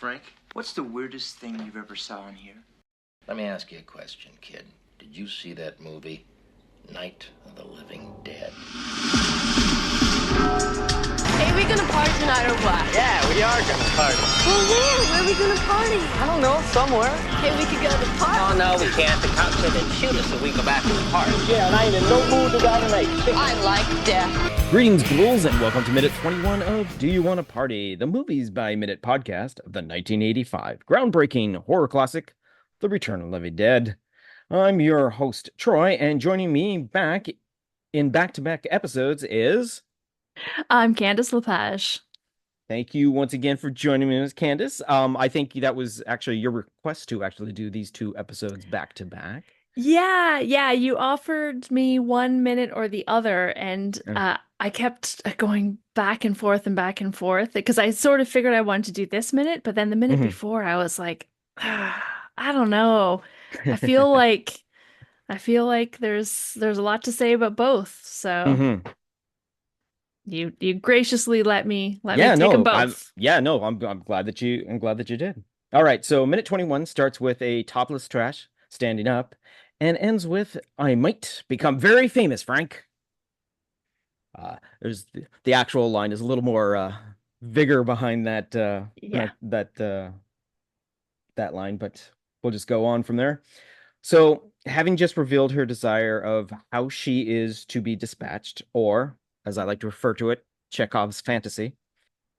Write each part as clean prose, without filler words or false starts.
Frank. What's the weirdest thing you've ever saw in here? Let me ask you a question, kid. Did you see that movie, Night of the Living Dead? Hey, we gonna party tonight or what? Yeah, we are gonna party. Well, where are we gonna party? I don't know, somewhere. Hey, we could go to the park. Oh, no, we can't. The cops said they'd shoot us if we go back to the park. Yeah, and I ain't in no mood to go tonight. I like death. Greetings, ghouls, and welcome to Minute 21 of Do You Want to Party, the Movies by Minute podcast of the 1985 groundbreaking horror classic, The Return of the Living Dead. I'm your host, Troy, and joining me back in back-to-back episodes is... I'm Candace Lepage. Thank you once again for joining me, Ms. Candace. I think that was actually your request to actually do these two episodes back-to-back. Yeah, you offered me 1 minute or the other, and I kept going back and forth because I sort of figured I wanted to do this minute, but then the minute before I was like, I don't know. I feel like there's a lot to say about both. So you graciously let me take them both. I'm glad that you did. All right, so minute 21 starts with a topless Trash standing up and ends with, "I might become very famous, Frank." There's the actual line is a little more vigor behind that that line, but we'll just go on from there. So, having just revealed her desire of how she is to be dispatched, or as I like to refer to it, Chekhov's fantasy,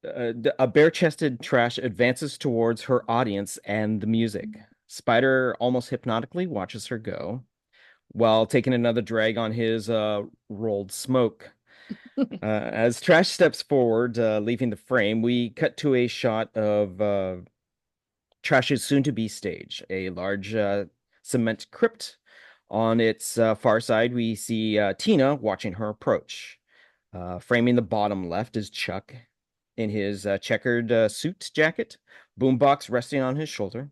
a bare-chested Trash advances towards her audience and the music. Spider almost hypnotically watches her go, while taking another drag on his rolled smoke. As Trash steps forward, leaving the frame, we cut to a shot of Trash's soon-to-be stage, a large cement crypt. On its far side, we see Tina watching her approach. Framing the bottom left is Chuck in his checkered suit jacket, boombox resting on his shoulder.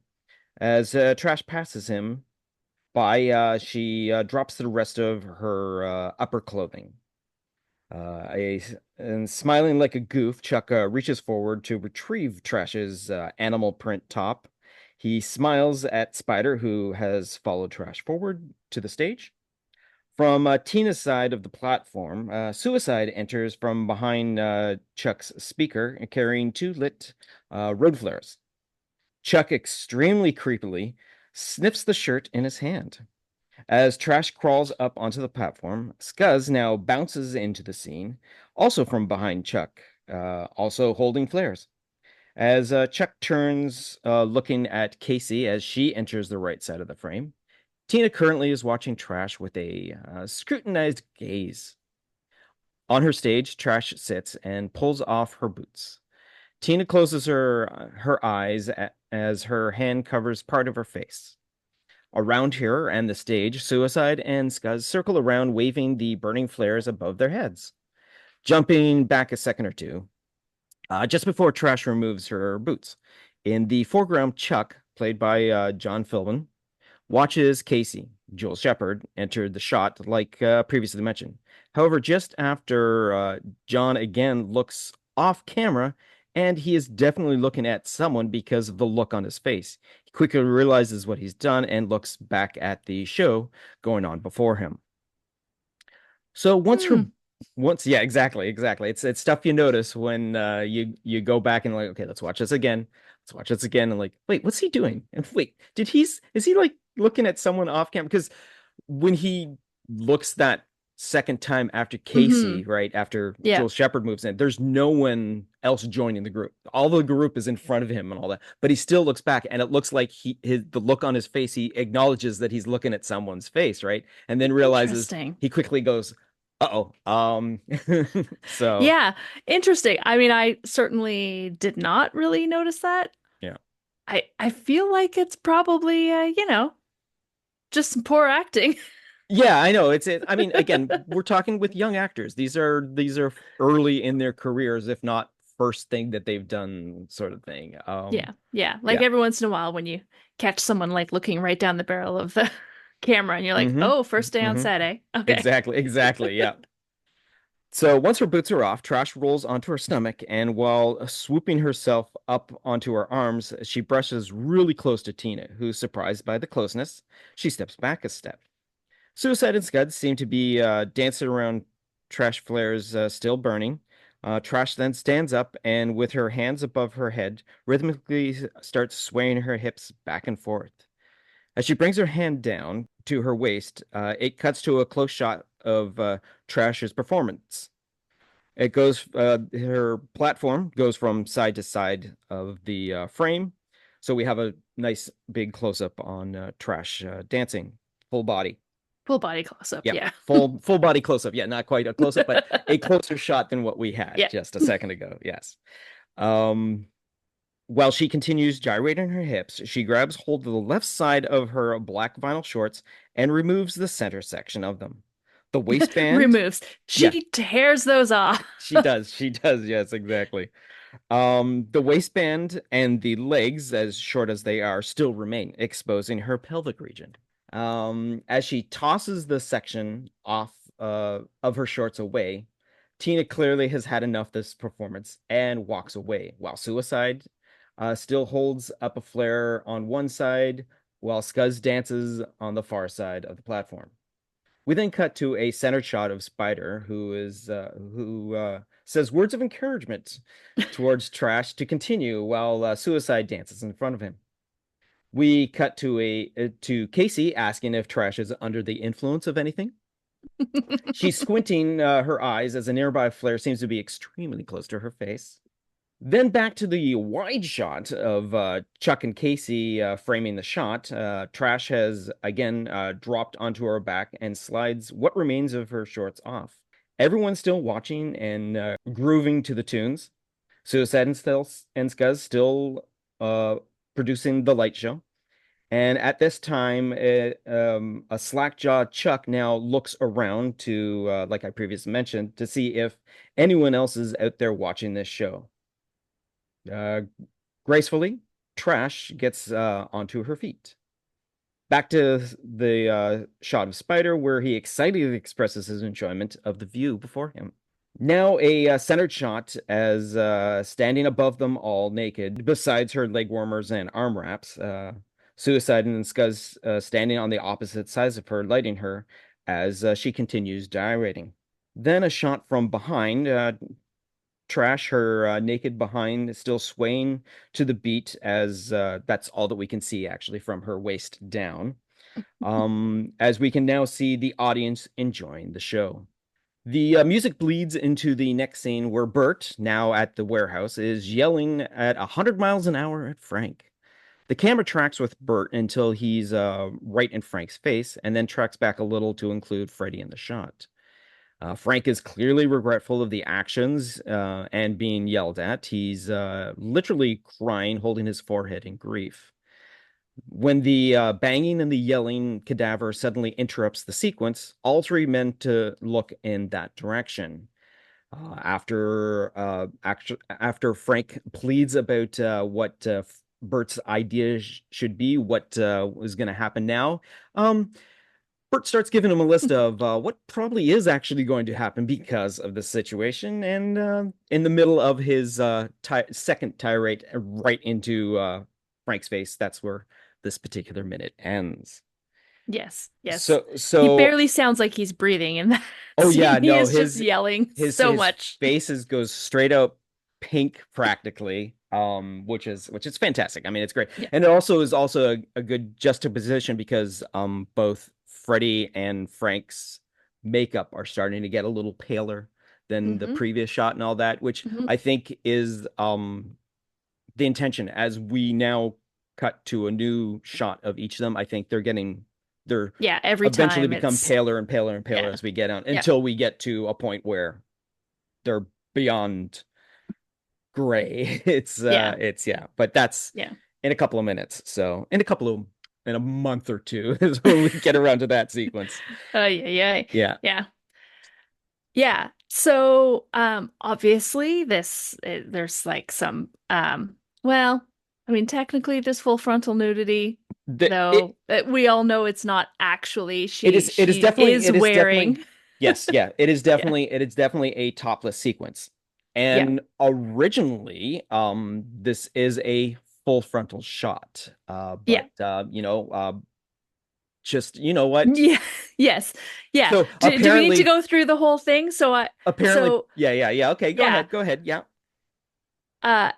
As Trash passes him by, she drops the rest of her upper clothing. And smiling like a goof, Chuck reaches forward to retrieve Trash's animal print top. He smiles at Spider, who has followed Trash forward to the stage. From Tina's side of the platform, Suicide enters from behind Chuck's speaker, carrying two lit road flares. Chuck extremely creepily sniffs the shirt in his hand. As Trash crawls up onto the platform, Scuzz now bounces into the scene, also from behind Chuck, also holding flares. As Chuck turns, looking at Casey as she enters the right side of the frame, Tina currently is watching Trash with a scrutinized gaze. On her stage, Trash sits and pulls off her boots. Tina closes her eyes as her hand covers part of her face. Around her and the stage, Suicide and Scuzz circle around, waving the burning flares above their heads. Jumping back a second or two, just before Trash removes her boots, in the foreground, Chuck, played by John Philbin, watches Casey, Joel Shepard, enter the shot like previously mentioned. However, just after John again looks off camera, and he is definitely looking at someone because of the look on his face. He quickly realizes what he's done and looks back at the show going on before him. So exactly. It's stuff you notice when you go back and like, okay, let's watch this again. And like, wait, what's he doing? And wait, is he like looking at someone off camera? Because when he looks that second time after Casey, right after Joel Shepard moves in, there's no one else joining the group. All the group is in front of him and all that, but he still looks back, and it looks like the look on his face, he acknowledges that he's looking at someone's face, right? And then realizes he quickly goes, so yeah, interesting. I mean, I certainly did not really notice that. Yeah, I feel like it's probably just some poor acting. Yeah, I know. I mean, again, we're talking with young actors. These are early in their careers, if not first thing that they've done, sort of thing. Every once in a while when you catch someone like looking right down the barrel of the camera and you're like, oh, first day on set, eh? Okay. Exactly. Yeah. So once her boots are off, Trash rolls onto her stomach, and while swooping herself up onto her arms, she brushes really close to Tina, who's surprised by the closeness. She steps back a step. Suicide and Scud seem to be dancing around Trash flares still burning. Trash then stands up and, with her hands above her head, rhythmically starts swaying her hips back and forth. As she brings her hand down to her waist, it cuts to a close shot of Trash's performance. It goes, her platform goes from side to side of the frame. So we have a nice big close up on Trash dancing, full body. Full body close up. Yeah. Full body close up. Yeah, not quite a close up, but a closer shot than what we had just a second ago. Yes. While she continues gyrating her hips, she grabs hold of the left side of her black vinyl shorts and removes the center section of them. The waistband removes. She tears those off. She does. She does. Yes, exactly. The waistband and the legs, as short as they are, still remain, exposing her pelvic region. As she tosses the section off of her shorts away, Tina clearly has had enough this performance and walks away, while Suicide still holds up a flare on one side, while Scuzz dances on the far side of the platform. We then cut to a centered shot of Spider, who says words of encouragement towards Trash to continue while Suicide dances in front of him. We cut to Casey asking if Trash is under the influence of anything. She's squinting her eyes as a nearby flare seems to be extremely close to her face. Then back to the wide shot of Chuck and Casey framing the shot. Trash has again dropped onto her back and slides what remains of her shorts off. Everyone's still watching and grooving to the tunes. Suicide and Scuzz still producing the light show. And at this time, a slack-jawed Chuck now looks around to, like I previously mentioned, to see if anyone else is out there watching this show. Gracefully, Trash gets onto her feet. Back to the shot of Spider, where he excitedly expresses his enjoyment of the view before him. Now a centered shot as standing above them all naked, besides her leg warmers and arm wraps, Suicide and Scuzz standing on the opposite sides of her, lighting her as she continues gyrating. Then a shot from behind, Trash, her naked behind, still swaying to the beat as that's all that we can see actually from her waist down. As we can now see the audience enjoying the show. The music bleeds into the next scene where Bert, now at the warehouse, is yelling at 100 miles an hour at Frank. The camera tracks with Bert until he's right in Frank's face, and then tracks back a little to include Freddy in the shot. Frank is clearly regretful of the actions and being yelled at. He's literally crying, holding his forehead in grief. When the banging and the yelling cadaver suddenly interrupts the sequence, all three men to look in that direction. After Frank pleads about what Bert's idea should be, what is going to happen now, Bert starts giving him a list of what probably is actually going to happen because of the situation, and in the middle of his second tirade right into Frank's face, that's where this particular minute ends. Yes. So he barely sounds like he's breathing in that. Oh scene. yeah, no, he is just yelling so much. His face goes straight out pink practically, which is fantastic. I mean, it's great, and it also is a good juxtaposition because both Freddy and Frank's makeup are starting to get a little paler than the previous shot and all that, which I think is the intention. As we now cut to a new shot of each of them, I think they're every eventually time become paler and paler and paler as we get on until we get to a point where they're beyond gray. But that's in a couple of minutes. So in a month or two is when we get around to that sequence. Yeah. So obviously there's like some I mean, technically there's full frontal nudity, though we all know it's not actually. She is definitely wearing. Yes, yeah, it is Yeah. definitely a topless sequence. Yeah. And originally, this is a full frontal shot. Yeah. But just you know what? Yeah. Yes. Yeah. So Do we need to apparently, go through the whole thing? So yeah. Okay, yeah. go ahead. Yeah.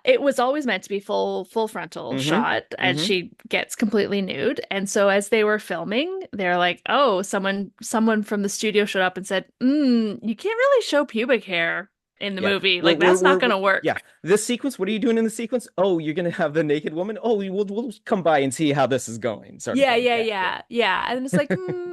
It was always meant to be full frontal Mm-hmm. shot, and Mm-hmm. she gets completely nude. And so as they were filming, they're like, "Oh, someone from the studio showed up and said, you can't really show pubic hair in the Yeah. movie. Like that's not gonna Yeah. work." This sequence, what are you doing in the sequence? Oh, you're gonna have the naked woman? Oh, we'll come by and see how this is going, sort of Yeah, thing. yeah, Yeah, yeah, yeah, yeah. And it's like,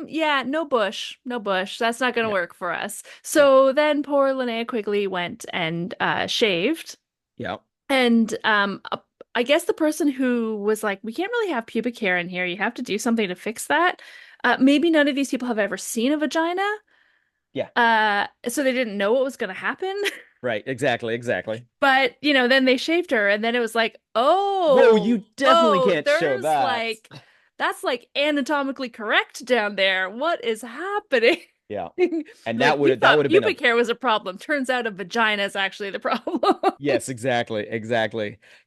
yeah, no bush, no bush. That's not gonna yeah, work for us. yeah, So then poor Linnea Quigley went and shaved. yeah. And I guess the person who was like, we can't really have pubic hair in here. You have to do something to fix that. Maybe none of these people have ever seen a vagina. Yeah. So they didn't know what was going to happen. Right. Exactly. But, then they shaved her, and then it was like, Whoa, you definitely oh, can't show there's that. that's like anatomically correct down there. What is happening? Yeah. And Like, we that thought would have been a pubic hair was a problem. Turns out a vagina is actually the problem. yes, exactly.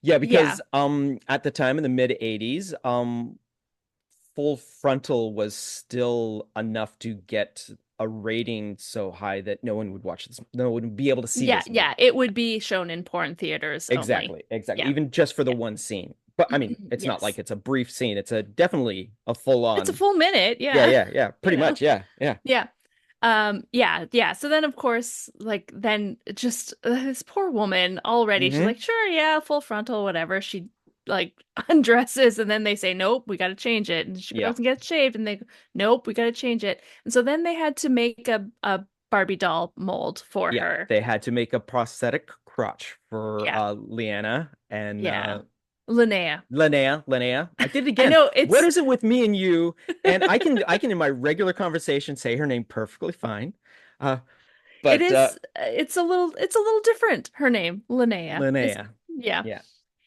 Yeah, Yeah. because at the time in the mid 80s, full frontal was still enough to get a rating so high that no one would watch this, no one would be able to see Yeah, this movie. yeah, it would be shown in porn theaters only. Exactly. Yeah, Even just for the yeah. one scene. But I mean, it's not like Yes. it's a brief scene. It's a definitely a full It's a on. full minute, yeah. Yeah. You Pretty know. much. Yeah. Yeah. Yeah. So then of course, like then just this poor woman already, she's Hmm. like, sure, yeah, full frontal, whatever. She like undresses and then they say, nope, we gotta change it. And she Yeah. goes and gets shaved and they go, nope, we gotta change it. And so then they had to make a Barbie doll mold for Yeah. her. They had to make a prosthetic crotch for Yeah. Leanna and Yeah. Linnea. Linnea. I did it I again. know What it's is it with me and you? And I can in my regular conversation say her name perfectly fine. Uh, It but is it's a little different, her name, Linnea. Is Linnea. yeah.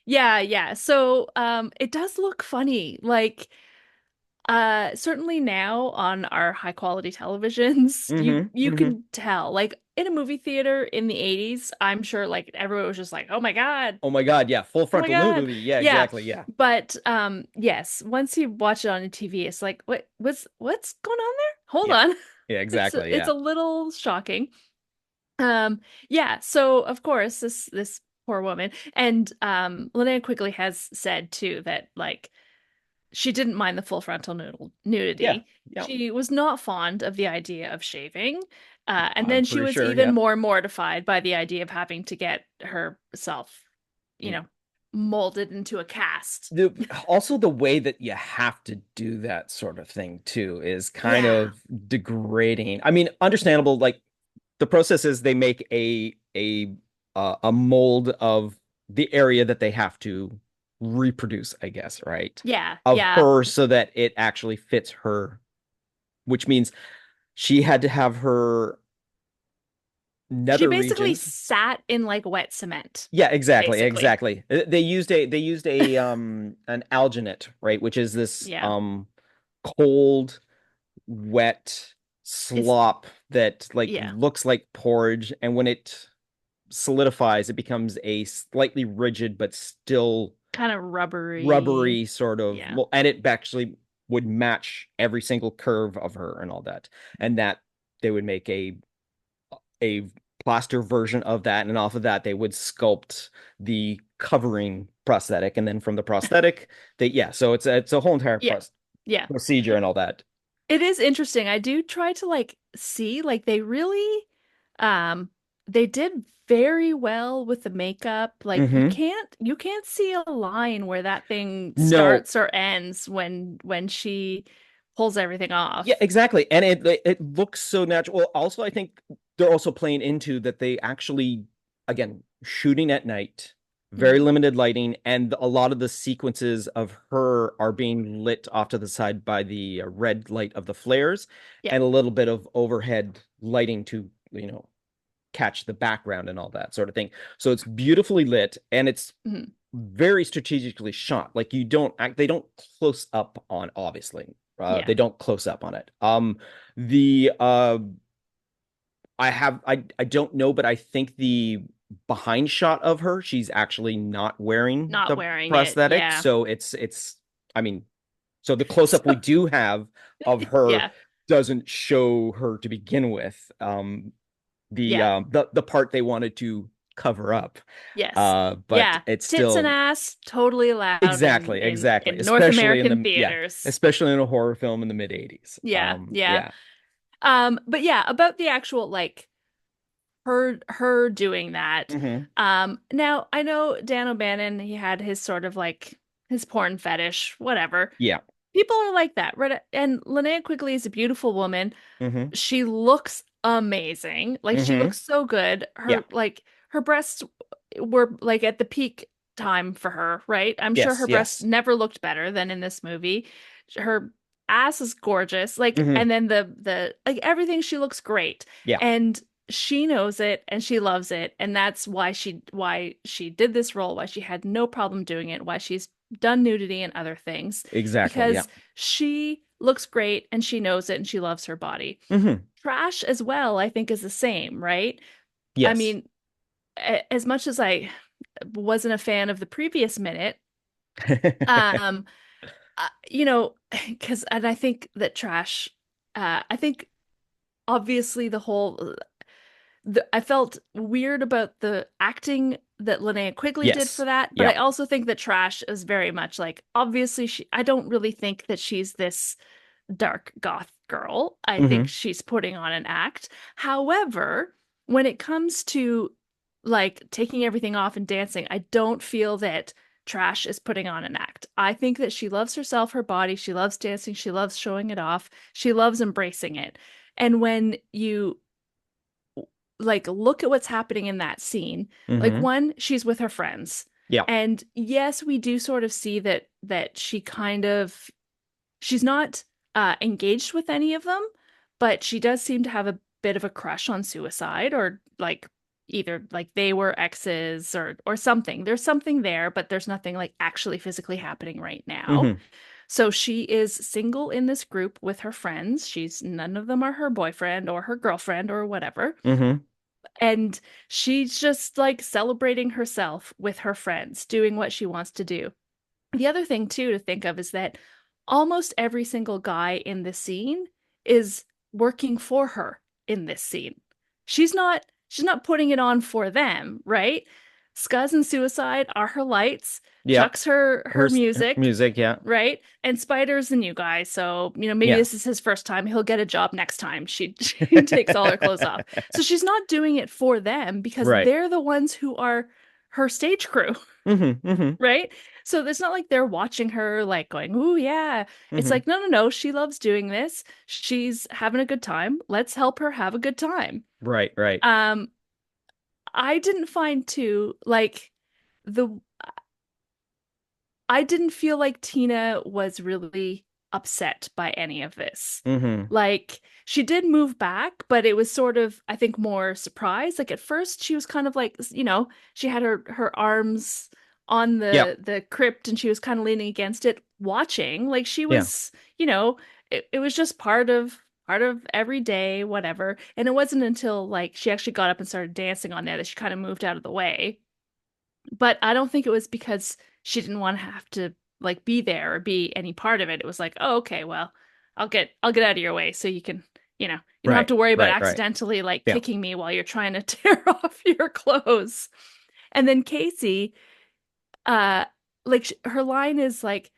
Yeah. Yeah. So it does look funny. Like certainly now on our high quality televisions, you Hmm. can tell. Like in a movie theater in the 80s, I'm sure like everyone was just like, "Oh my God. Oh my God, yeah, full Oh my frontal God." nudity. Yeah, Yeah. exactly. Yeah. But yes, once you watch it on TV, it's like, what's going on there? Hold Yeah. on. Yeah, It's exactly. it's Yeah. a little shocking. Yeah, so of course this poor woman and Linnea quickly has said too that like she didn't mind the full frontal Yeah. nudity. Yeah. She was not fond of the idea of shaving. And I'm then she pretty was sure. even Yeah. more mortified by the idea of having to get herself, you Mm. know, molded into a cast. Also, the way that you have to do that sort of thing too is kind Yeah. of degrading. I mean, understandable. Like the process is they make a mold of the area that they have to reproduce, I guess, right? Yeah. Of Yeah. her so that it actually fits her, which means she had to have her She nether basically regions. sat in like wet cement, Yeah, exactly, basically. exactly. They used a an alginate, right, which is this Yeah. cold, wet It's slop that like yeah, looks like porridge, and when it solidifies, it becomes a slightly rigid but still kind of rubbery. rubbery sort of, Yeah. and it actually would match every single curve of her and all that, and that they would make a plaster version of that, and off of that they would sculpt the covering prosthetic, and then from the prosthetic so it's a whole entire Yeah. Yeah. procedure and all that. It is interesting. I do try to like see like they really um they did very well with the makeup. Like you Hmm. can't see a line where that thing No, starts or ends when she pulls everything yeah, off. exactly, and it looks so natural. Well, also I think they're also playing into that they actually, again, shooting at night, very Mhm. limited lighting, and a lot of the sequences of her are being lit off to the side by the red light of the flares, Yeah. and a little bit of overhead lighting to, catch the background and all that sort of thing. So it's beautifully lit, and it's Mhm. very strategically shot. Like they don't close up on, obviously. Yeah. They don't close up on it. The I don't know, but I think the behind shot of her, she's actually not wearing Not the wearing it. prosthetic. Yeah. So it's I mean, so the close up we So, do have of her yeah. doesn't show her to begin with. Yeah. The part they wanted to cover up. Yes. But Yeah. it's Tits and still ass totally allowed exactly, in North especially in American the yeah, theaters. especially in a horror film in the mid 80s. Yeah. Yeah. Yeah. But yeah, about the actual like her doing that. Hmm. Now I know Dan O'Bannon, he had his sort of like his porn fetish, whatever. Yeah. People are like that, right? And Linnea Quigley is a beautiful woman. Hmm. She looks amazing. Like she Hmm. looks so good. Yeah. Her breasts were like at the peak time for her, right? I'm sure Yes, her breasts yes. never looked better than in this movie. Her ass is gorgeous. Like, Hmm. and then the like everything, she looks great. Yeah. And she knows it and she loves it. And that's why she did this role, why she had no problem doing it, why she's done nudity and other things. Exactly. Yeah. Because she looks great and she knows it and she loves her body. Hmm. Trash as well, I think, is the same, right? I Yes. mean, as much as I wasn't a fan of the previous minute, um, because and I think that trash, I think obviously I felt weird about the acting that Linnea Quigley did for Yes. that, but Yeah. I also think that trash is very much like obviously I don't really think that she's this dark goth girl. I think Hmm. she's putting on an act. However, when it comes to like taking everything off and dancing, I don't feel that Trash is putting on an act. I think that she loves herself, her body, she loves dancing, she loves showing it off, she loves embracing it. And when you like look at what's happening in that scene, like Hmm. one, she's with her friends. Yeah. And yes, we do sort of see that she kind of she's not engaged with any of them, but she does seem to have a bit of a crush on Suicide, or like either like they were exes or something. There's something there, but there's nothing like actually physically happening right now. Hmm. So she is single in this group with her friends. She's none of them are her boyfriend or her girlfriend or whatever. Hmm. And she's just like celebrating herself with her friends, doing what she wants to do. The other thing too to think of is that almost every single guy in this scene is working for her in this scene. She's not putting it on for them, right? Scuzz and Suicide are her lights. Yeah. Chuck's her Her music, music. Yeah. right? And Spider's the new guy, so maybe Yeah. this is his first time. He'll get a job next time. She takes all her clothes off. So she's not doing it for them because Right. they're the ones who are her stage crew. Hmm. Hmm. Right? So it's not like they're watching her like going, "Ooh, yeah." It's Hmm. like, no, no, no, she loves doing this. She's having a good time. Let's help her have a good time. Right. Right. Um, I didn't find too like the I didn't feel like Tina was really upset by any of this. Hmm. Like she did move back, but it was sort of, I think, more surprise. Like at first she was kind of like, she had her arms on Yeah. the crypt and she was kind of leaning against it, watching. Like she Yeah. was, it was just part of every day, whatever. And it wasn't until like she actually got up and started dancing on there that she kind of moved out of the way. But I don't think it was because she didn't want to have to like be there or be any part of it. It was like, oh, okay, well, I'll get out of your way so you can, you don't have Right. to worry about Right. Right. accidentally like Yeah. kicking me while you're trying to tear off your clothes. And then Casey, uh, like her line is like,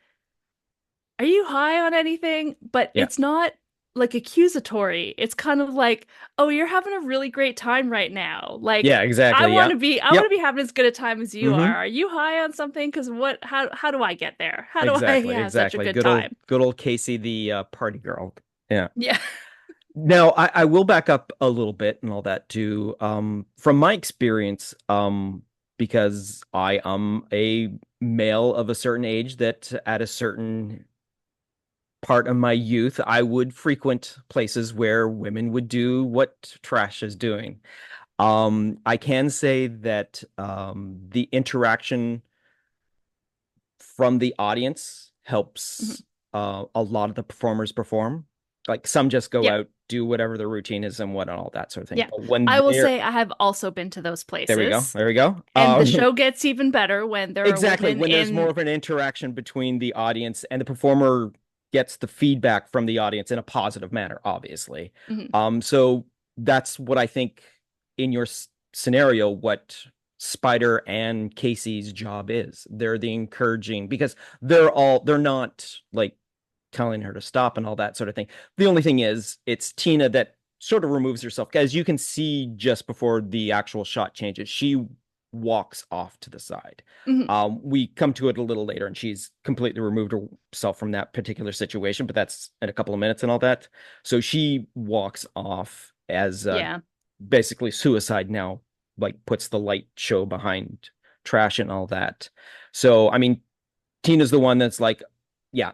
are you high on anything? But Yeah. it's not like accusatory. It's kind of like, oh, you're having a really great time right now. Like Yeah. Exactly. Yeah. I want to Yep. be having as good a time as you Hmm. are. Are you high on something? Because how do I get there? How do I Exactly. have such a Exactly. good time? Good old Casey, the party girl. Yeah. Yeah. Now, I will back up a little bit and all that too. From my experience, because I am a male of a certain age that at a certain part of my youth, I would frequent places where women would do what Trash is doing. I can say that the interaction from the audience Mhm. helps a lot of the performers perform. Like some just go Yeah. out, do whatever their routine is and what and all that sort of thing. Yeah. But when I will they're say I have also been to those there we go. places. There we go. And the show gets even better when there are Exactly. women When there's more in. of an interaction between the audience and the performer gets the feedback from the audience in a positive manner, obviously. Mhm. So that's what I think in your scenario, what Spider and Casey's job is. They're the encouraging because they're not like telling her to stop and all that sort of thing. The only thing is it's Tina that sort of removes herself. As you can see just before the actual shot changes, she walks off to the side. Mhm. We come to it a little later and she's completely removed herself from that particular situation, but that's in a couple of minutes and all that. So she walks off as Yeah. basically suicide now, like puts the light show behind trash and all that. So, I mean, Tina's the one that's like, yeah,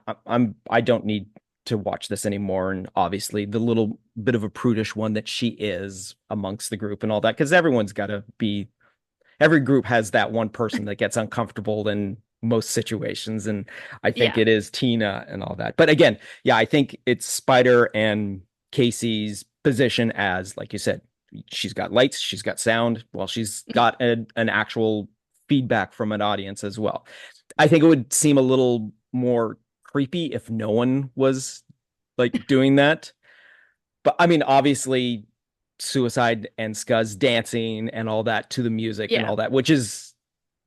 I don't need to watch this anymore. And obviously the little bit of a prudish one that she is amongst the group and all that, because every group has that one person that gets uncomfortable in most situations. And I think Yeah. it is Tina and all that. But again, yeah, I think it's Spider and Casey's position as, like you said, she's got lights, she's got sound. Well, she's got an actual feedback from an audience as well. I think it would seem a little more creepy if no one was like doing that. But I mean, obviously, Suicide and Scuzz dancing and all that to the music and Yeah. all that, which is,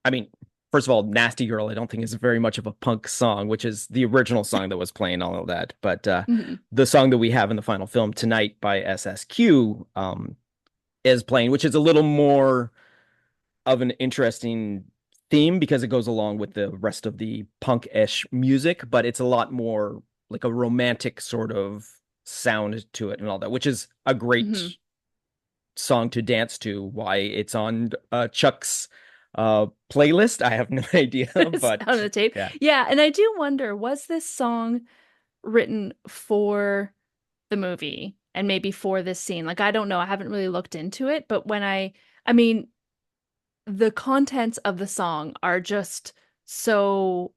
I mean, first of all, Nasty Girl, I don't think is very much of a punk song, which is the original song that was playing all of that. But Mhm. the song that we have in the final film tonight by SSQ is playing, which is a little more of an interesting theme because it goes along with the rest of the punk-ish music, but it's a lot more like a romantic sort of sound to it and all that, which is a great Mhm. song to dance to. Why it's on Chuck's playlist, I have no idea, It's but on the tape. yeah. Yeah, and I do wonder, was this song written for the movie and maybe for this scene? Like, I don't know. I haven't really looked into it, but I mean, the contents of the song are just so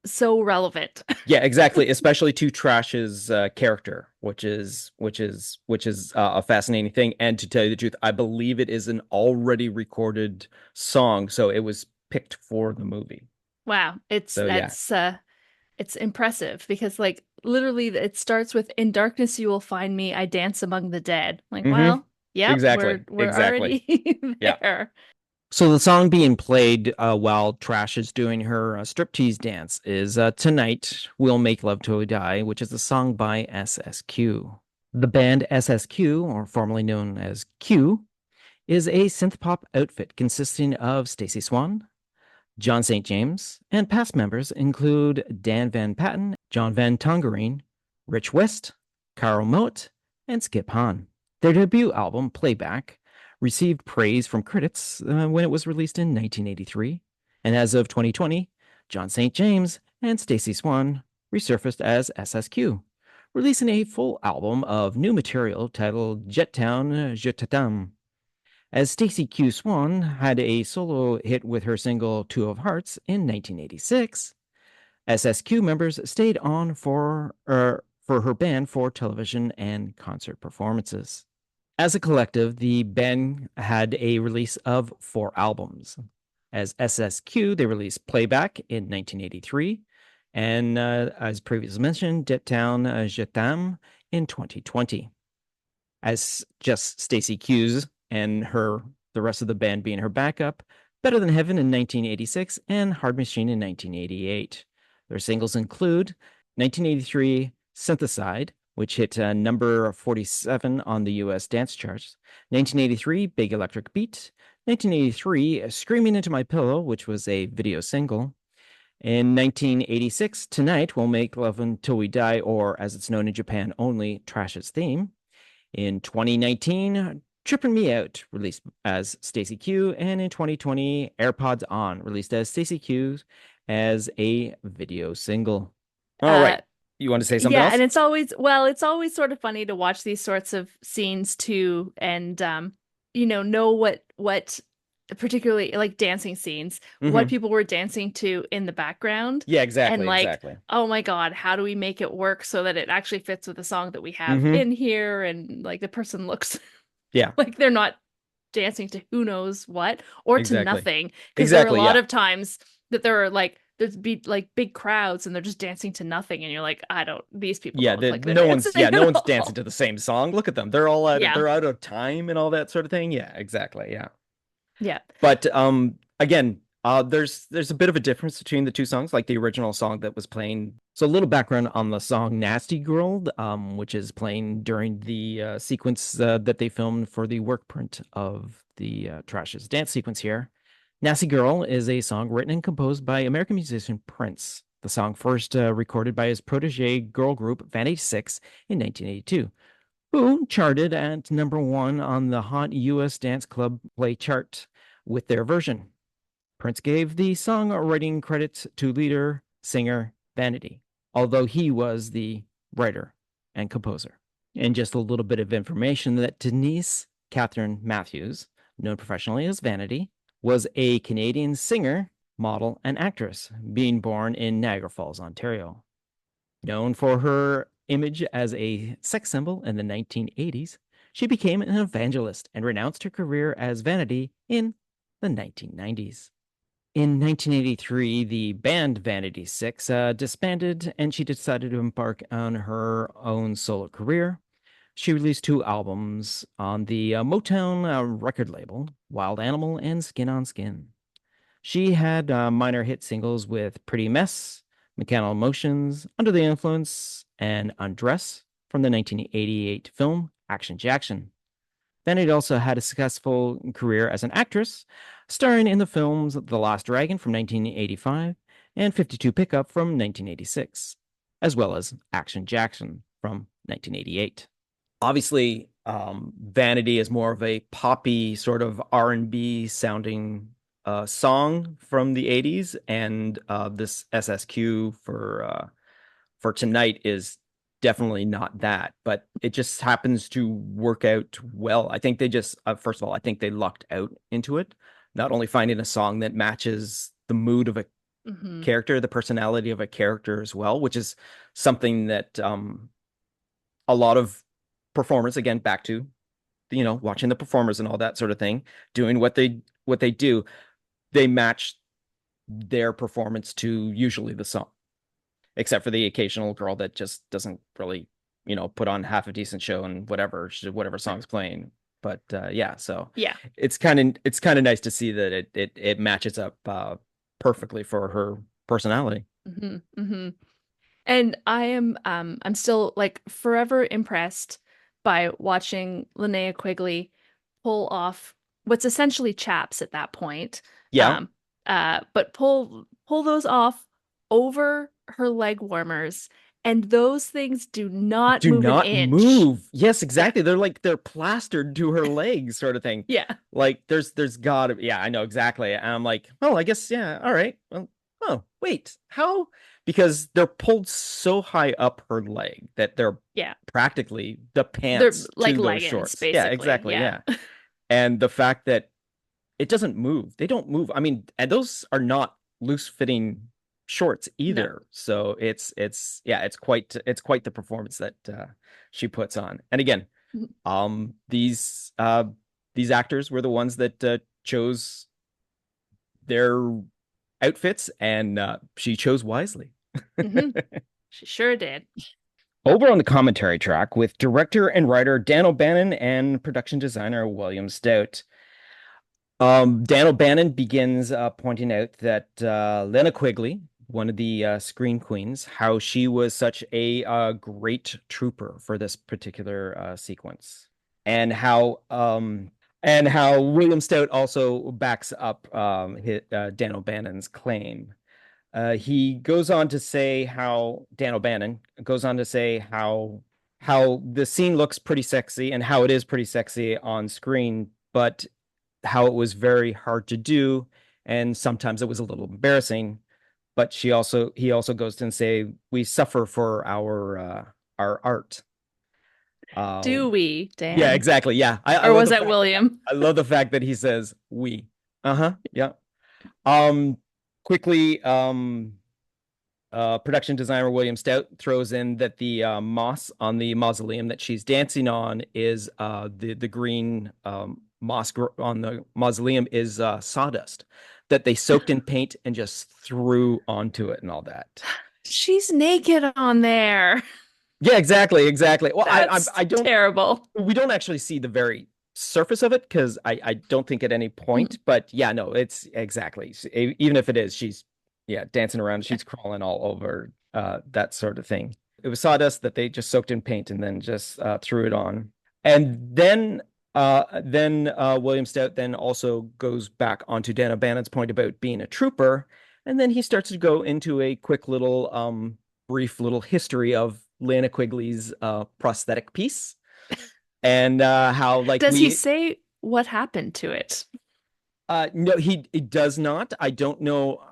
relevant. Yeah, exactly. Especially to Trash's character, which is a fascinating thing. And to tell you the truth, I believe it is an already recorded song, so it was picked for the movie. Wow, So yeah, it's impressive because like literally it starts with "In darkness you will find me, I dance among the dead." Like, hmm well, yep, exactly, we're exactly. already Yeah. there. So the song being played while Trash is doing her striptease dance is "Tonight We'll Make Love Till We Die," which is a song by SSQ. The band SSQ, or formerly known as Q, is a synth pop outfit consisting of Stacey Swan, John St. James, and past members include Dan Van Patten, John Van Tongeren, Rich West, Carl Moat, and Skip Hahn. Their debut album, Playback, received praise from critics when it was released in 1983, and as of 2020, John St. James and Stacey Swan resurfaced as SSQ, releasing a full album of new material titled Jettown Je T'aime. As Stacey Q. Swan had a solo hit with her single Two of Hearts in 1986, SSQ members stayed on for her band for television and concert performances. As a collective, the band had a release of 4 albums. As SSQ, they released Playback in 1983, and as previously mentioned, Jettown Je T'aime in 2020. As just Stacey Q's and the rest of the band being her backup, Better Than Heaven in 1986 and Hard Machine in 1988. Their singles include 1983 Syntheside, which hit number 47 on the US dance charts, 1983 Big Electric Beat, 1983 Screaming Into My Pillow, which was a video single. In 1986, Tonight We'll Make Love Until We Die, or as it's known in Japan only, Trash's Theme. In 2019, Trippin' Me Out, released as Stacey Q, and in 2020, AirPods On, released as Stacey Q as a video single. All right. You want to say something Yeah, else? and it's always sort of funny to watch these sorts of scenes too, and know what particularly like dancing scenes, what Hmm. people were dancing to in the background. Yeah, And exactly, like, exactly. oh my God, how do we make it work so that it actually fits with the song that we have Hmm. in here? And like the person looks Yeah, like they're not dancing to who knows what or to exactly. nothing. Because there are a Exactly, lot yeah. of times that there are like, there's be like big crowds and they're just dancing to nothing. And you're like, these people Yeah, don't look like they're no one's yeah, dancing no at one's dancing all. to the same song. Look at them. Yeah. They're out of time and all that sort of thing. Yeah, exactly. Yeah. Yeah. But again, there's a bit of a difference between the two songs, like the original song that was playing. So a little background on the song Nasty Girl, which is playing during the sequence that they filmed for the work print of the Trash's dance sequence here. Nasty Girl is a song written and composed by American musician Prince. The song first recorded by his protege girl group Vanity Six in 1982, who charted at #1 on the Hot US Dance Club Play chart with their version. Prince gave the song writing credits to leader singer Vanity, although he was the writer and composer. And just a little bit of information that Denise Catherine Matthews, known professionally as Vanity, was a Canadian singer, model, and actress, being born in Niagara Falls, Ontario. Known for her image as a sex symbol in the 1980s, she became an evangelist and renounced her career as Vanity in the 1990s. In 1983, the band Vanity Six disbanded and she decided to embark on her own solo career. She released 2 albums on the Motown record label, Wild Animal and Skin on Skin. She had minor hit singles with Pretty Mess, Mechanical Emotions, Under the Influence, and Undress from the 1988 film Action Jackson. Vanity also had a successful career as an actress, starring in the films The Last Dragon from 1985 and 52 Pickup from 1986, as well as Action Jackson from 1988. Obviously, Vanity is more of a poppy sort of R&B sounding song from the 80s, and this SSQ for tonight is definitely not that, but it just happens to work out well. I think they just first of all, I think they lucked out into it, not only finding a song that matches the mood of a Hmm. character, the personality of a character as well, which is something that a lot of performers, again, back to watching the performers and all that sort of thing, doing what they do, they match their performance to usually the song, except for the occasional girl that just doesn't really put on half a decent show and whatever song's playing. But yeah, so Yeah. it's kind of nice to see that it matches up perfectly for her personality. Hmm. Hmm. And I'm still like forever impressed by watching Linnea Quigley pull off what's essentially chaps at that point. Yeah. Um but pull those off over her leg warmers, and those things do not Do move an not inch. move. Yes, Yeah. exactly. They're plastered to her legs, sort of thing. Yeah. Like there's gotta, yeah, I know exactly. And I'm like, oh, I guess, yeah, all right. Well, oh, wait, how? Because they're pulled so high up her leg that they're Yeah. practically the They're pants like to those leggings, shorts. Yeah, basically. exactly. Yeah. Yeah. And the fact that it doesn't move. They don't move. I mean, and those are not loose fitting shorts No. either. So it's yeah, it's quite the performance that she puts on. And again, Mhm. these actors were the ones that chose their outfits, and she chose wisely. Hmm. She sure did. Over on the commentary track with director and writer Dan O'Bannon and production designer William Stout. Dan O'Bannon begins pointing out that Lena Quigley, one of the screen queens, how she was such a great trooper for this particular sequence, and how William Stout also backs up Dan O'Bannon's claim. He goes on to say how Dan O'Bannon goes on to say how the scene looks pretty sexy and how it is pretty sexy on screen, but how it was very hard to do, and sometimes it was a little embarrassing. But he also goes to and say we suffer for our art. Do we, Yeah, Dan? exactly. Yeah, I Or love was the that fact William? I love the fact that he says we. Yeah. Um, quickly, production designer William Stout throws in that the moss on the mausoleum that she's dancing on is the green moss on the mausoleum is sawdust that they soaked in paint and just threw onto it and all that. She's naked on there. Yeah, exactly. Well, That's I don't. terrible. We don't actually see the very surface of it because I don't think at any point. But yeah, no, it's exactly. Even if it is, she's dancing around. She's crawling all over that sort of thing. It was sawdust that they just soaked in paint and then just threw it on. And then William Stout then also goes back onto Dan O'Bannon's point about being a trooper, and then he starts to go into a quick little brief little history of Lana Quigley's prosthetic piece and how like does he say what happened to it? No, he does not. I don't know.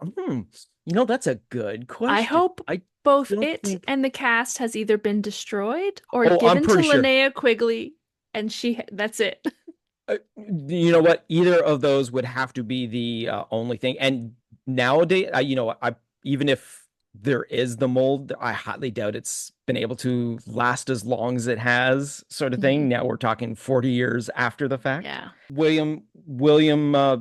That's a good question. I hope both it and the cast has either been destroyed or given to Linnea Quigley, and that's it. You know what? Either of those would have to be the only thing. And nowadays, even if there is the mold, I highly doubt it's been able to last as long as it has, sort of thing. Now we're talking 40 years after the fact. Yeah. William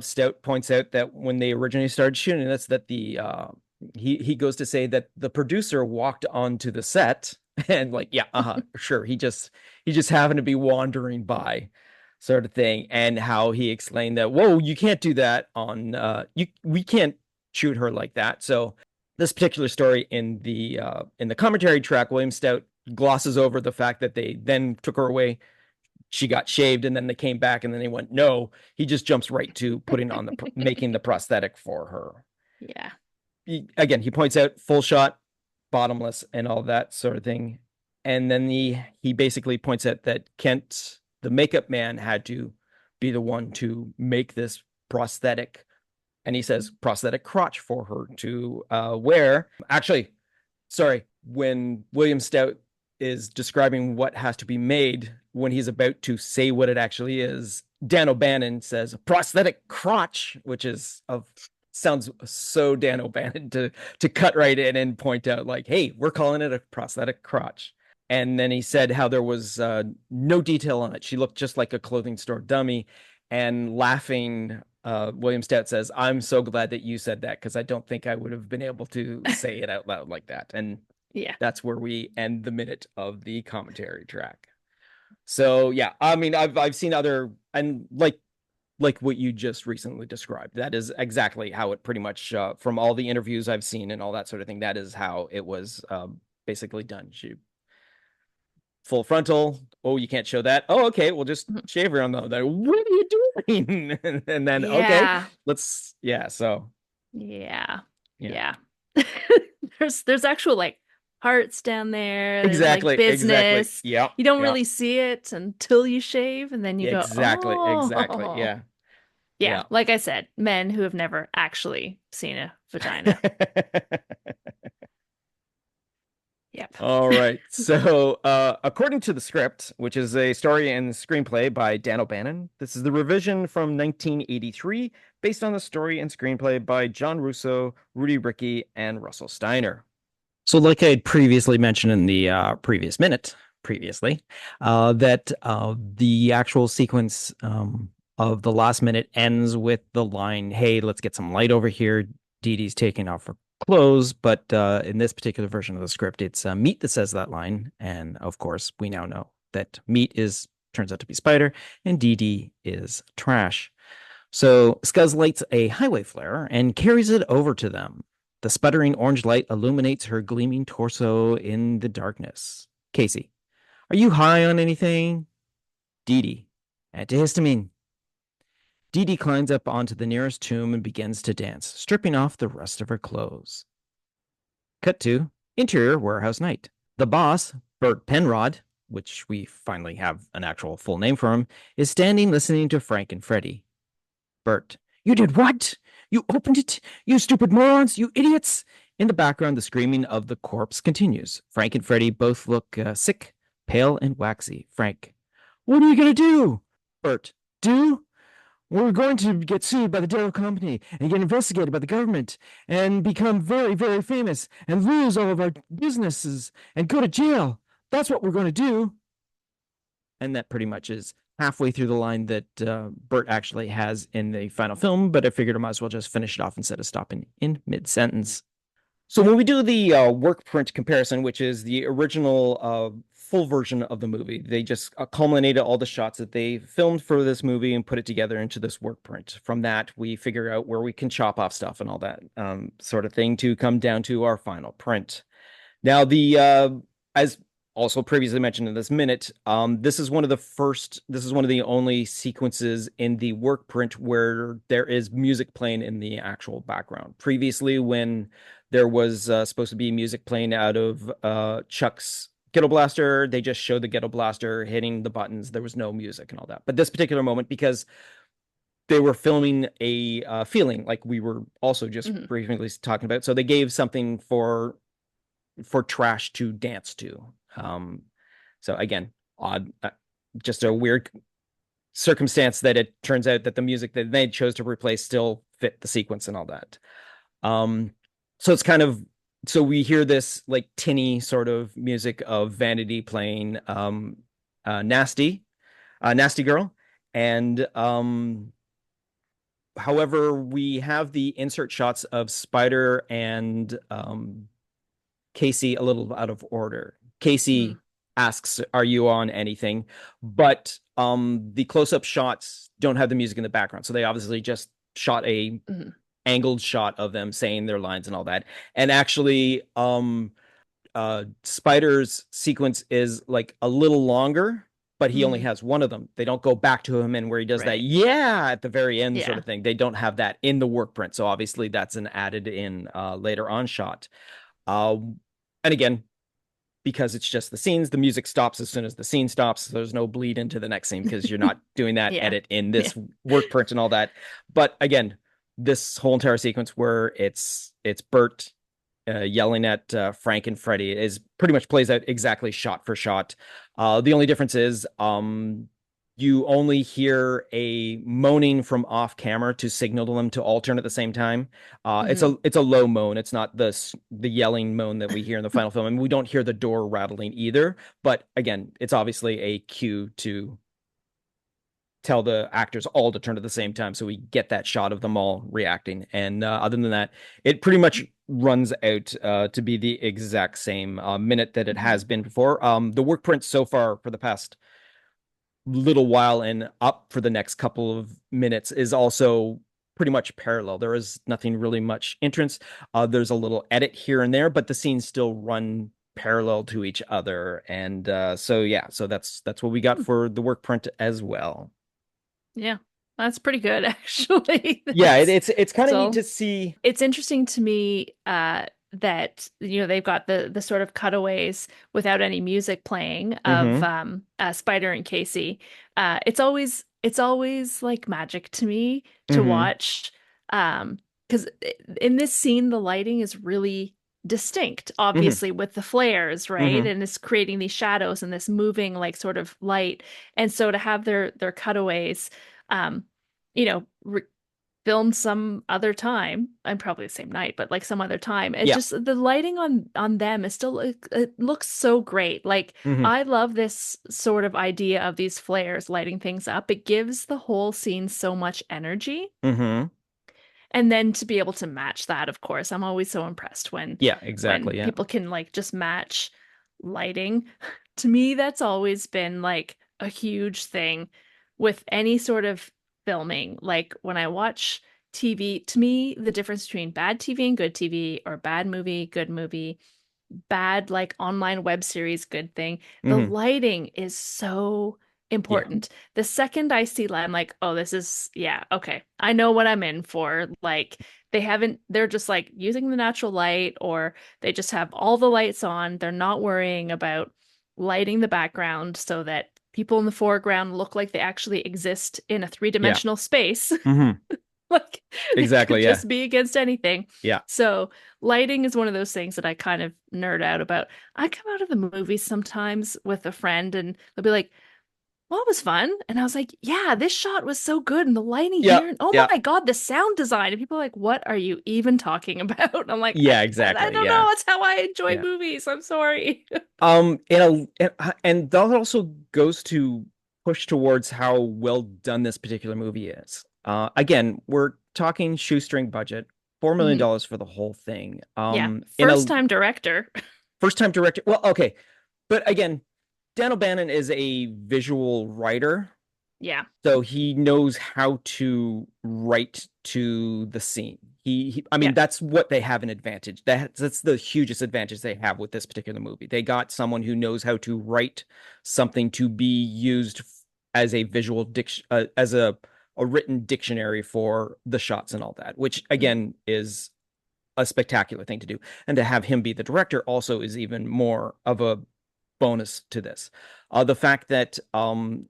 Stout points out that when they originally started shooting this, that the he goes to say that the producer walked onto the set and like, sure, he just happened to be wandering by, sort of thing, and how he explained that, whoa, you can't do that on we can't shoot her like that. So this particular story in the commentary track, William Stout glosses over the fact that they then took her away. She got shaved, and then they came back, and then they went, no. He just jumps right to putting on making the prosthetic for her. Yeah. He points out full shot, bottomless, and all that sort of thing. And then he basically points out that Kent, the makeup man, had to be the one to make this prosthetic. And he says prosthetic crotch for her to wear. Actually, sorry, when William Stout is describing what has to be made, when he's about to say what it actually is, Dan O'Bannon says prosthetic crotch, which sounds so Dan O'Bannon to cut right in and point out like, hey, we're calling it a prosthetic crotch. And then he said how there was no detail on it. She looked just like a clothing store dummy. And laughing, William Stout says, I'm so glad that you said that, because I don't think I would have been able to say it out loud like that. And that's where we end the minute of the commentary track. So yeah, I mean, I've seen other, and like what you just recently described, that is exactly how it pretty much from all the interviews I've seen and all that sort of thing, that is how it was basically done. She full frontal. Oh, you can't show that. Oh, okay, we'll just shave her on the. What are you doing? And then okay, let's. Yeah. So. Yeah. There's actual like parts down there. Exactly. Like business. Exactly. Yeah. You don't really see it until you shave, and then you go. Exactly. Oh. Exactly. Yeah. Yeah. Like I said, men who have never actually seen a vagina. Yep. All right. So, according to the script, which is a story and screenplay by Dan O'Bannon, this is the revision from 1983, based on the story and screenplay by John Russo, Rudy Rickey, and Russell Steiner. So, like I had previously mentioned in the previous minute, that the actual sequence of the last minute ends with the line, "Hey, let's get some light over here. Dee Dee's taking off her clothes," but in this particular version of the script, it's Meat that says that line, and of course, we now know that Meat turns out to be Spider, and Dee Dee is Trash. So Scuzz lights a highway flare and carries it over to them. The sputtering orange light illuminates her gleaming torso in the darkness. Casey, are you high on anything? Dee Dee, antihistamine. Dee Dee climbs up onto the nearest tomb and begins to dance, stripping off the rest of her clothes. Cut to interior warehouse night. The boss, Bert Penrod, which we finally have an actual full name for him, is standing listening to Frank and Freddy. Bert, you did what? You opened it? You stupid morons, you idiots! In the background, the screaming of the corpse continues. Frank and Freddy both look sick, pale, and waxy. Frank, what are you going to do? Bert, do? We're going to get sued by the Darrow Company and get investigated by the government and become very, very famous and lose all of our businesses and go to jail. That's what we're going to do. And that pretty much is halfway through the line that Bert actually has in the final film, but I figured I might as well just finish it off instead of stopping in mid-sentence. So when we do the work print comparison, which is the original full version of the movie, they just culminated all the shots that they filmed for this movie and put it together into this work print. From that, we figure out where we can chop off stuff and all that sort of thing to come down to our final print. Now, as also previously mentioned in this minute, this is one of the only sequences in the work print where there is music playing in the actual background. Previously, when there was supposed to be music playing out of Chuck's Ghetto Blaster, they just showed the Ghetto Blaster hitting the buttons. There was no music and all that. But this particular moment, because they were filming a feeling, like we were also just briefly talking about, so they gave something for Trash to dance to. So again, odd, just a weird circumstance that it turns out that the music that they chose to replace still fit the sequence and all that. So it's kind of, so we hear this like tinny sort of music of Vanity playing Nasty Girl. And however, we have the insert shots of Spider and Casey a little out of order. Casey asks, "Are you on anything?" But the close-up shots don't have the music in the background, so they obviously just shot a angled shot of them saying their lines and all that. And actually, Spider's sequence is like a little longer, but he only has one of them. They don't go back to him and where he does that at the very end sort of thing. They don't have that in the work print, so obviously that's an added in later on shot. And again, because it's just the scenes, the music stops as soon as the scene stops. So there's no bleed into the next scene because you're not doing that edit in this work print and all that. But again, this whole entire sequence where it's Bert yelling at Frank and Freddy is pretty much plays out exactly shot for shot. The only difference is you only hear a moaning from off camera to signal to them to all turn at the same time. It's a low moan. It's not the yelling moan that we hear in the final film. And we don't hear the door rattling either. But again, it's obviously a cue to tell the actors all to turn at the same time. So we get that shot of them all reacting. And other than that, it pretty much runs out to be the exact same minute that it has been before. The work print so far for the past little while and up for the next couple of minutes is also pretty much parallel. There is nothing really much entrance. There's a little edit here and there, but the scenes still run parallel to each other. And so that's what we got for the work print as well. Yeah, that's pretty good, actually. Yeah, it's kind of neat to see. It's interesting to me that they've got the sort of cutaways without any music playing of Spider and Casey. It's always like magic to me to watch, because in this scene the lighting is really distinct, obviously with the flares, right? And it's creating these shadows and this moving like sort of light. And so to have their cutaways filmed some other time, and probably the same night, but like some other time, it's just the lighting on them is still, it looks so great. Like I love this sort of idea of these flares lighting things up. It gives the whole scene so much energy. And then to be able to match that, of course, I'm always so impressed when people can like just match lighting. To me, that's always been like a huge thing with any sort of filming. Like when I watch TV, to me, the difference between bad TV and good TV, or bad movie, good movie, bad like online web series, good thing, the lighting is so important. The second I see light, I'm like, oh, this is, okay, I know what I'm in for. Like they're just like using the natural light, or they just have all the lights on. They're not worrying about lighting the background so that people in the foreground look like they actually exist in a three-dimensional space. Like exactly, could just be against anything. So lighting is one of those things that I kind of nerd out about. I come out of the movies sometimes with a friend and they'll be like, well, it was fun. And I was like, yeah, this shot was so good. And the lighting Yeah, here. And oh yeah, my God, the sound design. And people are like, what are you even talking about? I'm like, yeah, I exactly. don't know. Yeah, It's how I enjoy yeah. movies. I'm sorry. And that also goes to push towards how well done this particular movie is. Again, we're talking shoestring budget, $4 million Mhm. dollars for the whole thing. Yeah. In First a time director. first time director. Well, okay, but again, Dan O'Bannon is a visual writer, Yeah. so he knows how to write to the scene. I Yeah. mean, that's what they have an advantage. That's the hugest advantage they have with this particular movie. They got someone who knows how to write something to be used as a visual diction, as a written dictionary for the shots and all that, which Mm. again is a spectacular thing to do. And to have him be the director also is even more of a bonus to this. The fact that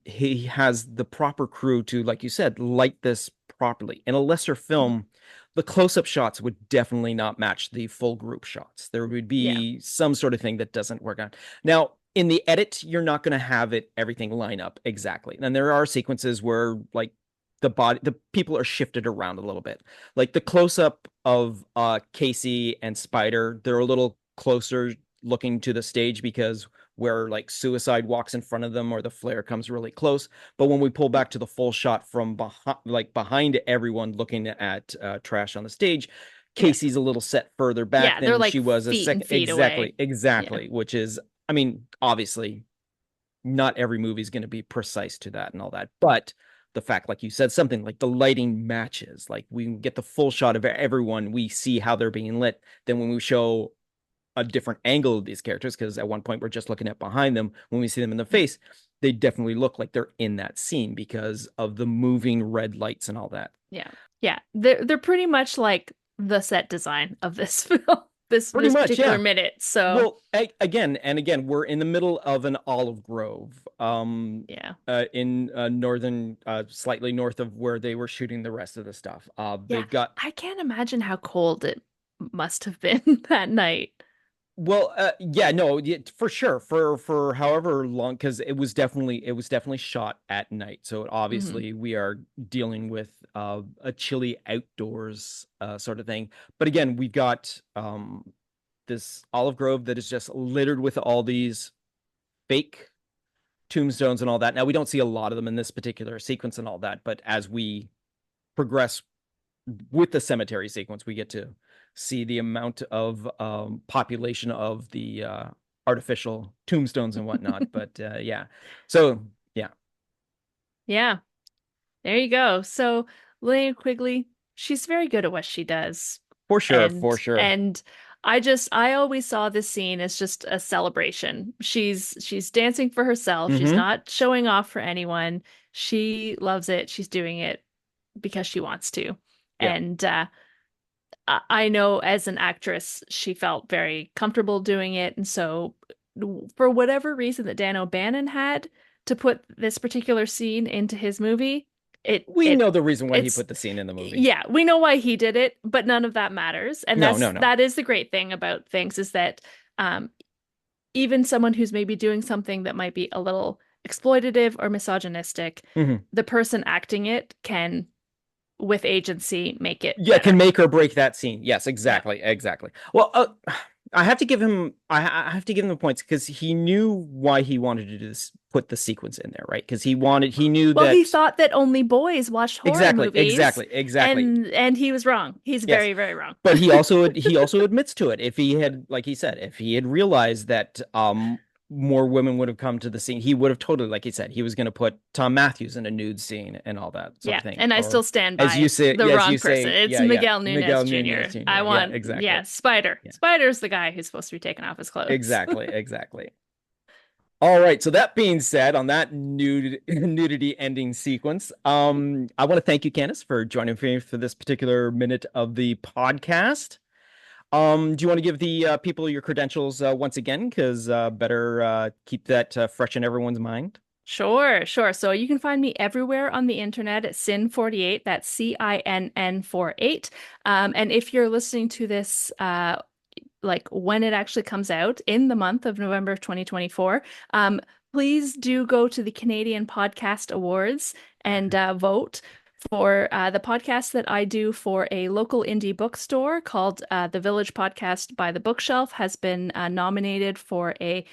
he has the proper crew to, like you said, light this properly. In a lesser Mhm. film, the close-up shots would definitely not match the full group shots. There would Yeah. be some sort of thing that doesn't work out. Now, in the edit, you're not going to have it everything line up exactly. And there are sequences where like the people are shifted around a little bit. Like the close-up of Casey and Spider, they're a little closer looking to the stage because where like Suicide walks in front of them or the flare comes really close. But when we pull back to the full shot from behind everyone looking at Trash on the stage, Yeah. Casey's a little set further back Yeah. They're than like she was a feet and second. feet away. Yeah. Exactly. Which is, I mean, obviously, not every movie is going to be precise to that and all that, but the fact, like you said, something like the lighting matches, like we get the full shot of everyone, we see how they're being lit. Then when we show a different angle of these characters, because at one point we're just looking at behind them, when we see them in the face, they definitely look like they're in that scene because of the moving red lights and all that. Yeah. Yeah. They're pretty much like the set design of this film, Pretty this much, particular yeah. minute. So Well, again and again, we're in the middle of an olive grove, yeah. in northern, slightly north of where they were shooting the rest of the stuff. Yeah. They've got I can't imagine how cold it must have been that night. Well, yeah, no, yeah, for sure, for however long, because it was definitely shot at night, so Hmm. obviously we are dealing with a chilly outdoors sort of thing. But again, we've got this olive grove that is just littered with all these fake tombstones and all that. Now we don't see a lot of them in this particular sequence and all that, but as we progress with the cemetery sequence, we get to see the amount of population of the artificial tombstones and whatnot. But yeah, so yeah, Yeah. There you go. So Linnea Quigley, she's very good at what she does. for sure, for sure. And I always saw this scene as just a celebration. She's dancing for herself. She's Hmm. not showing off for anyone. She loves it. She's doing it because she wants to. Yeah, And I know as an actress, she felt very comfortable doing it. And so, for whatever reason that Dan O'Bannon had to put this particular scene into his movie, it we it know the reason why he it's put the scene in the movie. yeah, we know why he did it, but none of that matters. And No, no, no. that is the great thing about things is that um, even someone who's maybe doing something that might be a little exploitative or misogynistic, Hmm. the person acting it can, with agency, make it Yeah, can better. make or break that scene. Yes, Yeah. exactly, exactly. Well, I have to give him I have to give him the points because he knew why he wanted to do this, put the sequence in there, right? Because he knew Well, he that thought that only boys watched horror exactly, movies, exactly, exactly. and he was wrong. He's Yes. very, very wrong. But he also admits to it. If he had, like he said, if he had realized that more women would have come to the scene, he would have totally, like he said, he was going to put Tom Matthews in a nude scene and all that sort Yeah, of thing. and I Or still stand as you by say, the yeah, as wrong you person. say, It's yeah, yeah, Miguel Miguel Nunez Nunez Jr. Jr. I Yeah, want, exactly. yeah, Spider. Yeah, Spider's the guy who's supposed to be taking off his clothes. exactly, exactly. All right. So that being said, on that nudity ending sequence, I want to thank you, Candace, for joining me for this particular minute of the podcast. Do you want to give the people your credentials once again? Because better keep that fresh in everyone's mind. Sure, sure. So you can find me everywhere on the internet at Sin48. That's CINN48. And if you're listening to this, like when it actually comes out in the month of November of 2024, please do go to the Canadian Podcast Awards and vote for the podcast that I do for a local indie bookstore called The Village Podcast by the Bookshelf has been nominated for a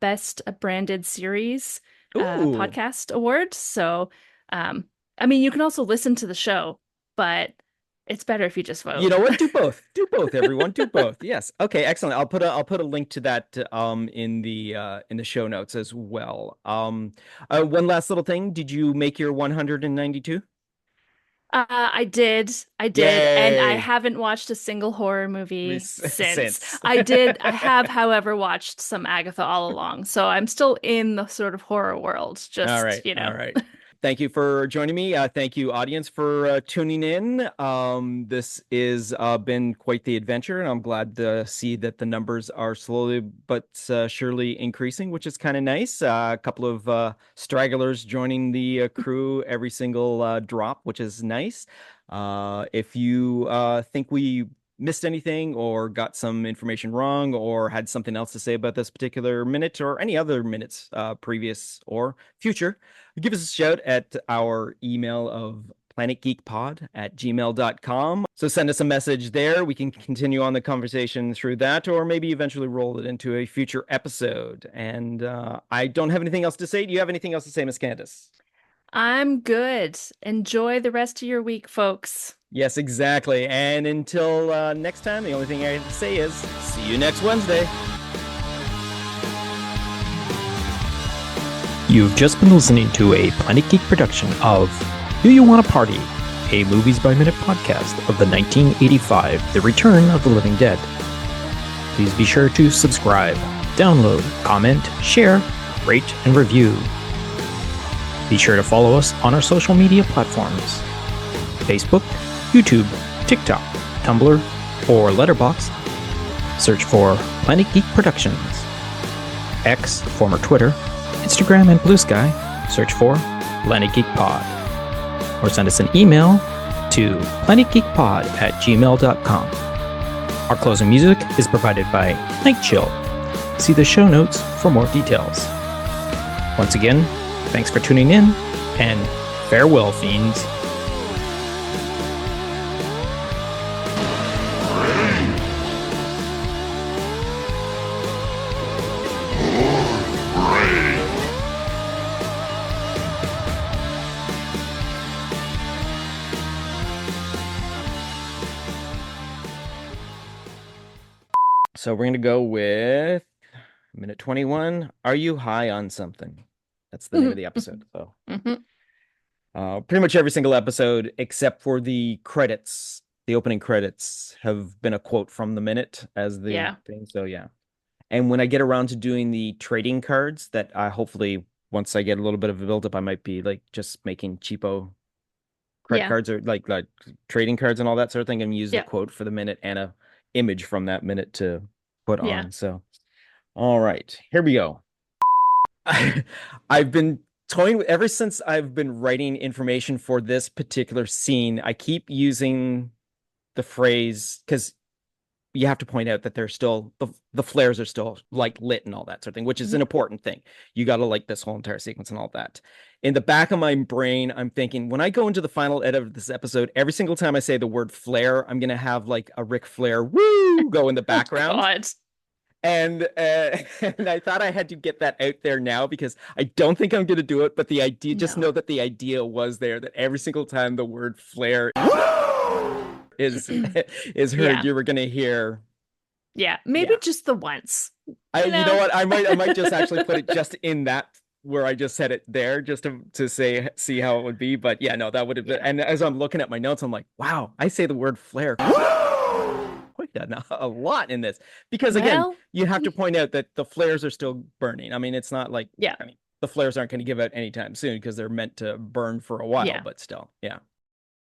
Best Branded Series podcast award. So, I mean, you can also listen to the show, but it's better if you just vote. You know what? Do both. Do both, everyone. Do both. Yes. Okay, excellent. I'll put a link to that in the show notes as well. One last little thing. Did you make your 192? I did. And I haven't watched a single horror movie since. I have, however, watched some Agatha all along. So I'm still in the sort of horror world. Just, all right. All right. Thank you for joining me. Thank you, audience, for tuning in. This is been quite the adventure, and I'm glad to see that the numbers are slowly but surely increasing, which is kind of nice. A couple of stragglers joining the crew every single drop, which is nice. If you think we missed anything or got some information wrong or had something else to say about this particular minute or any other minutes previous or future, give us a shout at our email of planetgeekpod@gmail.com. So send us a message there. We can continue on the conversation through that, or maybe eventually roll it into a future episode. And I don't have anything else to say. Do you have anything else to say, Miss Candace? I'm good. Enjoy the rest of your week, folks. Yes, exactly. And until next time, the only thing I have to say is see you next Wednesday. You've just been listening to a Planet Geek production of Do You Want to Party? A Movies by Minute podcast of the 1985 The Return of the Living Dead. Please be sure to subscribe, download, comment, share, rate, and review. Be sure to follow us on our social media platforms: Facebook, YouTube, TikTok, Tumblr, or Letterboxd. Search for Planet Geek Productions. X, former Twitter, Instagram, and Blue Sky, search for Planet Geek Pod. Or send us an email to planetgeekpod@gmail.com. Our closing music is provided by Night Chill. See the show notes for more details. Once again, thanks for tuning in, and farewell, fiends. So we're going to go with minute 21. Are you high on something? That's the name of the episode. So pretty much every single episode, except for the credits, the opening credits, have been a quote from the minute as the thing. So yeah. And when I get around to doing the trading cards, that I hopefully, once I get a little bit of a build up, I might be like just making cheapo credit cards or like trading cards and all that sort of thing, and use the quote for the minute and a image from that minute to put on. So all right, here we go. I've been toying ever since I've been writing information for this particular scene. I keep using the phrase because you have to point out that they're still the flares are still like lit and all that sort of thing, which is an important thing. You got to like this whole entire sequence and all that. In the back of my brain, I'm thinking when I go into the final edit of this episode, every single time I say the word flare, I'm gonna have like a Ric Flair woo go in the background. God. And I thought I had to get that out there now because I don't think I'm going to do it. But the idea, just know that the idea was there, that every single time the word flare is heard, you were going to hear. Yeah, maybe just the once. You know what? I might just actually put it just in that where I just said it there, just to see how it would be. But yeah, no, that would have been. And as I'm looking at my notes, I'm like, wow, I say the word flare a lot in this because again, you have to point out that the flares are still burning. I mean, it's not like the flares aren't going to give out anytime soon because they're meant to burn for a while, but still,